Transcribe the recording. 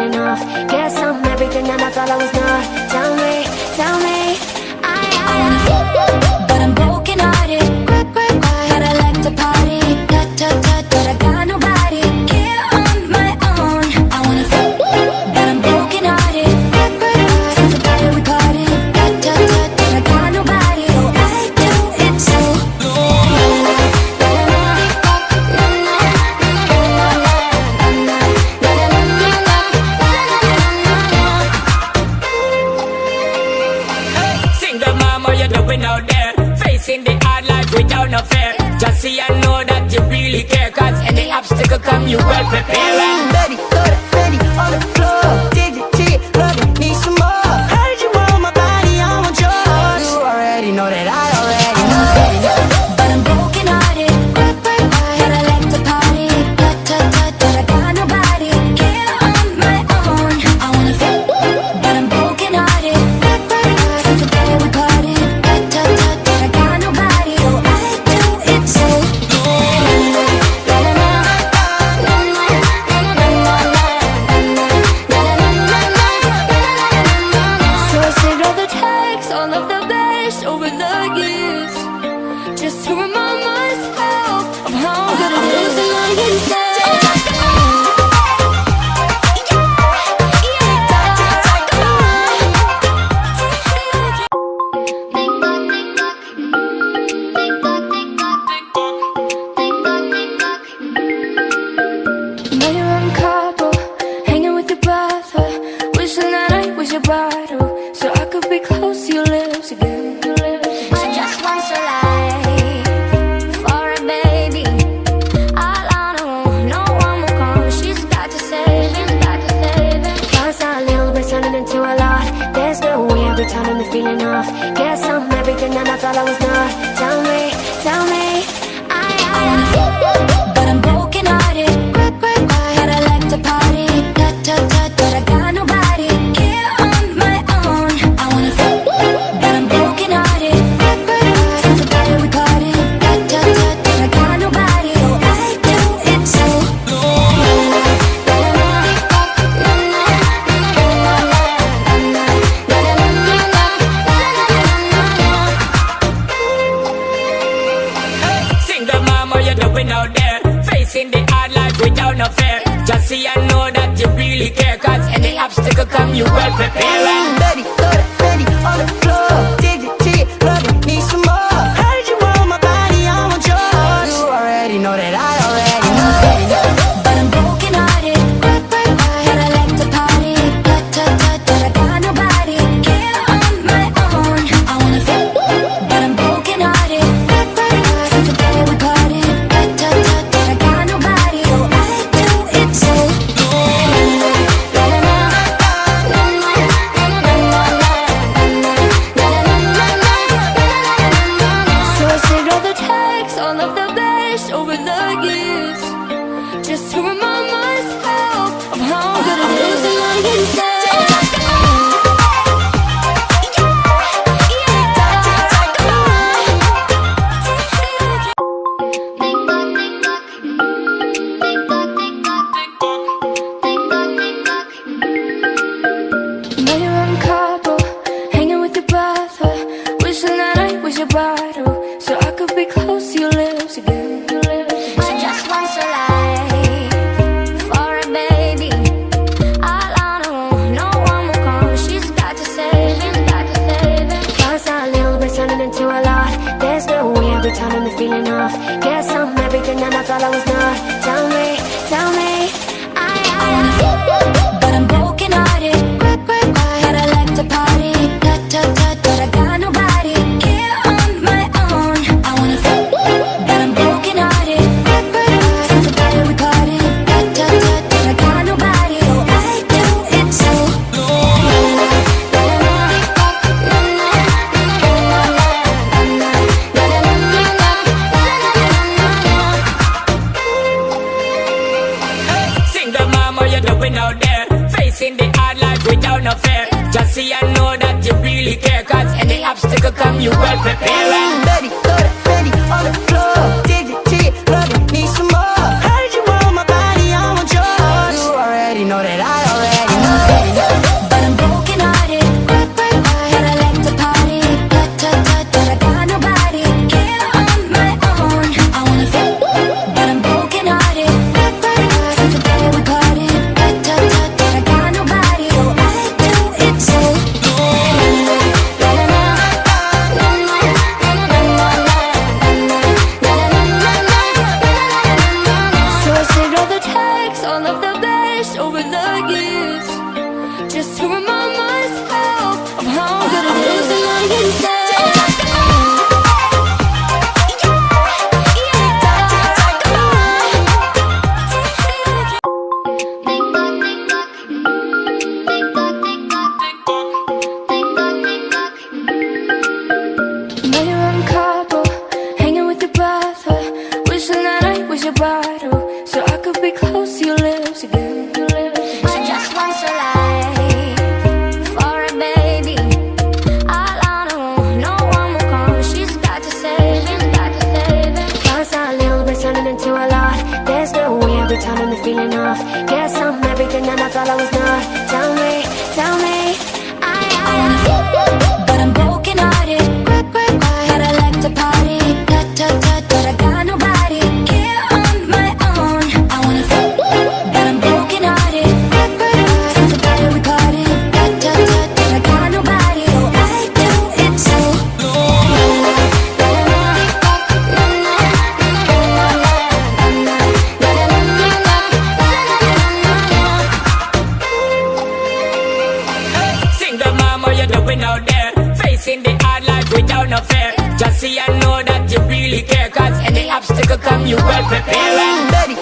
feeling off. Guess I'm everything and I thought I was not. Tell me, I wanna feel good, but I'm broken hearted. But I like to party, but I got nobody here on my own. I wanna feel good, but I'm broken hearted. Since the day we parted, but I got nobody. So I do it so. Single mom, what you doing out there? Facing the hard life without no fear. Just see I know that you really care. Cause any obstacle come, you well prepare. Ready, ready on the floor. Dig it, love it, need some more. Heard you want my body, I want yours. You already know that I already know. But I'm broken hearted. But I like to party, but I got nobody here on my own. I wanna feel good, but I'm broken hearted. Since the day we parted, but I got nobody. So I do it so. So I saved all the texts, all of the best over the years, just to remind myself of how good it is to lie instead. Now you're on Cabo, hanging with your brother, wishing that I was your bottle, so I could be close to your lips again. So just once a life for a baby. All I know, no one will come. She's got to save him. Cause a little bit turning into a lot. There's no way I'll be turning the feeling off. Guess I'm everything and I thought I was not. Tell me, I wanna feel good, but I'm broken hearted. But I like to party, but I got nobody here on my own. I wanna feel good, but I'm broken hearted. Since the day we parted, but I got nobody. So I do it so. Single mom, what you doing out there? Facing the hard life without no fear. Just see I know that you really care. Cause any obstacle come, you well prepare. Ready, ready on the floor. Dig it, love it, need some more. Heard you want my body, I want yours. You already know that I already know. But I'm broken hearted. But I like to party, but I got nobody here on my own. I wanna feel good, but I'm broken hearted. Since the day we parted, but I got nobody. So I do it so. So I saved all the texts, all of the best over the years, just to remind myself of how good it is to lie instead. Now you're on Cabo, hanging with your brother, wishing that I was your bottle, so I could be close to your lips again. So just once a life for a baby. All I know, no one will come. She's got to save him. Cause a little bit turning into a lot. There's no way I'll be turning the feeling off. Guess I'm everything and I thought I was not. Tell me, I wanna feel good, but I'm broken hearted. But I like to party, but I got nobody here on my own. I wanna feel good, but I'm broken hearted. Since the day we parted, but I got nobody. So I do it so. Single mom, what you doing out there? Facing the hard life without no fear. Just see I know that you really care. Cause any obstacle come, you well prepare. Ready, ready on the floor. Dig it, love it, need some more. Heard you want my body, I want yours. You already know that I already know. feeling off. Guess I'm everything and I thought I was not. Tell me, I wanna feel, but I'm broken hearted. But I like to party, but I got nobody here on my own. I wanna feel, but I'm broken hearted. Since the day we parted, but I got nobody. So I do it too. Single mom, what you doing out there? Facing the hard life without no fear. Just see and know that you really care. Cause any obstacle come, you well prepare. Baby,